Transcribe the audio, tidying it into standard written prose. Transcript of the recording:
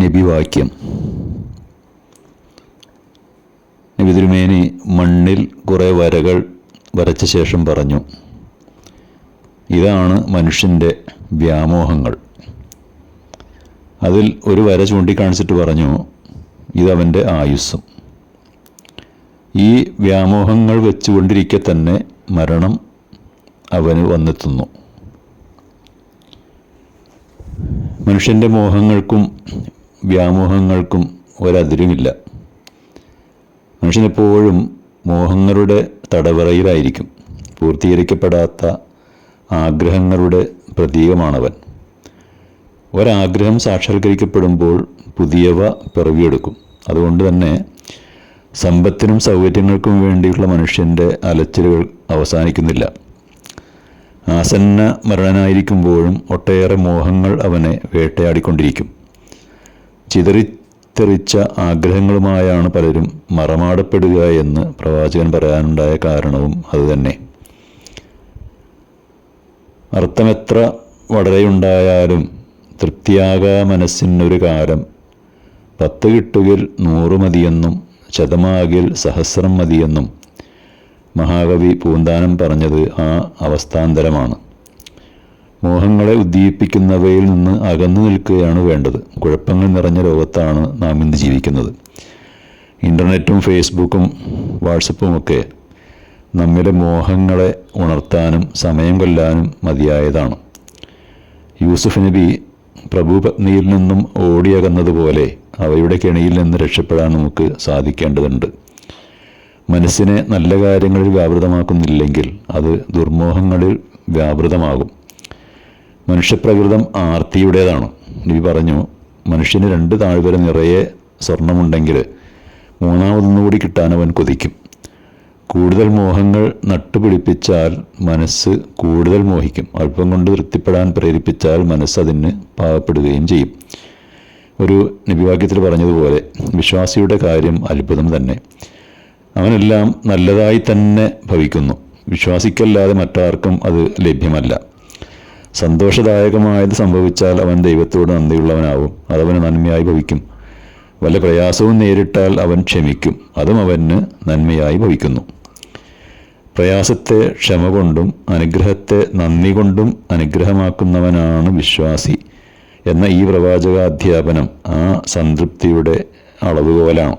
നബിവാക്യം. നബി തിരുമേനി മണ്ണിൽ കുറേ വരകൾ വരച്ച ശേഷം പറഞ്ഞു, ഇതാണ് മനുഷ്യൻ്റെ വ്യാമോഹങ്ങൾ. അതിൽ ഒരു വര ചൂണ്ടിക്കാണിച്ചിട്ട് പറഞ്ഞു, ഇതവൻ്റെ ആയുസ്സും. ഈ വ്യാമോഹങ്ങൾ വെച്ചുകൊണ്ടിരിക്കെ തന്നെ മരണം അവന് വന്നെത്തുന്നു. മനുഷ്യൻ്റെ മോഹങ്ങൾക്കും വ്യാമോഹങ്ങൾക്കും ഒരതിരുമില്ല. മനുഷ്യനെപ്പോഴും മോഹങ്ങളുടെ തടവറയിലായിരിക്കും. പൂർത്തീകരിക്കപ്പെടാത്ത ആഗ്രഹങ്ങളുടെ പ്രതീകമാണവൻ. ഒരാഗ്രഹം സാക്ഷാത്കരിക്കപ്പെടുമ്പോൾ പുതിയവ പിറവിയെടുക്കും. അതുകൊണ്ട് തന്നെ സമ്പത്തിനും സൗകര്യങ്ങൾക്കും വേണ്ടിയുള്ള മനുഷ്യൻ്റെ അലച്ചിലുകൾ അവസാനിക്കുന്നില്ല. ആസന്ന മരണനായിരിക്കുമ്പോഴും ഒട്ടേറെ മോഹങ്ങൾ അവനെ വേട്ടയാടിക്കൊണ്ടിരിക്കും. ചിതറിത്തെറിച്ച ആഗ്രഹങ്ങളുമായാണ് പലരും മറമാടപ്പെടുക എന്ന് പ്രവാചകൻ പറയാനുണ്ടായ കാരണവും അതുതന്നെ. അർത്ഥമെത്ര വളരെയുണ്ടായാലും തൃപ്തിയാകാ മനസ്സിനൊരു കാലം, 10 കിട്ടുകിൽ 100 മതിയെന്നും ശതമാകിൽ സഹസ്രം മതിയെന്നും മഹാകവി പൂന്താനം പറഞ്ഞത് ആ അവസ്ഥാന്തരമാണ്. മോഹങ്ങളെ ഉദ്ദീപിക്കുന്നവയിൽ നിന്ന് അകന്നു നിൽക്കുകയാണ് വേണ്ടത്. കുഴപ്പങ്ങൾ നിറഞ്ഞ ലോകത്താണ് നാം ഇന്ന് ജീവിക്കുന്നത്. ഇൻ്റർനെറ്റും ഫേസ്ബുക്കും വാട്സപ്പുമൊക്കെ നമ്മിലെ മോഹങ്ങളെ ഉണർത്താനും സമയം കൊല്ലാനും മതിയായതാണ്. യൂസുഫ് നബി പ്രഭുപത്നിയിൽ നിന്നും ഓടിയകന്നതുപോലെ അവയുടെ കെണിയിൽ നിന്ന് രക്ഷപ്പെടാൻ നമുക്ക് സാധിക്കേണ്ടതുണ്ട്. മനസ്സിനെ നല്ല കാര്യങ്ങളിൽ വ്യാപൃതമാക്കുന്നില്ലെങ്കിൽ അത് ദുർമോഹങ്ങളിൽ വ്യാപൃതമാകും. മനുഷ്യപ്രകൃതം ആർത്തിയുടേതാണ്. നബി പറഞ്ഞു, മനുഷ്യന് 2 താഴ്വര നിറയെ സ്വർണമുണ്ടെങ്കിൽ 3-ാമതൊന്നുകൂടി കിട്ടാൻ അവൻ കൊതിക്കും. കൂടുതൽ മോഹങ്ങൾ നട്ടുപിടിപ്പിച്ചാൽ മനസ്സ് കൂടുതൽ മോഹിക്കും. അല്പം കൊണ്ട് തൃപ്തിപ്പെടാൻ പ്രേരിപ്പിച്ചാൽ മനസ്സ് അതിന് പാവപ്പെടുകയും ചെയ്യും. ഒരു നബിവാക്യത്തിൽ പറഞ്ഞതുപോലെ വിശ്വാസിയുടെ കാര്യം അത്ഭുതം തന്നെ. അവനെല്ലാം നല്ലതായി തന്നെ ഭവിക്കുന്നു. വിശ്വാസിക്കല്ലാതെ മറ്റാർക്കും അത് ലഭ്യമല്ല. സന്തോഷദായകമായത് സംഭവിച്ചാൽ അവൻ ദൈവത്തോട് നന്ദിയുള്ളവനാവും. അതവന് നന്മയായി ഭവിക്കും. വല്ല പ്രയാസവും നേരിട്ടാൽ അവൻ ക്ഷമിക്കും. അതും അവന് നന്മയായി ഭവിക്കുന്നു. പ്രയാസത്തെ ക്ഷമ കൊണ്ടും അനുഗ്രഹത്തെ നന്ദി കൊണ്ടും അനുഗ്രഹമാക്കുന്നവനാണ് വിശ്വാസി എന്ന ഈ പ്രവാചകാധ്യാപനം ആ സംതൃപ്തിയുടെ അളവുകോലാണ്.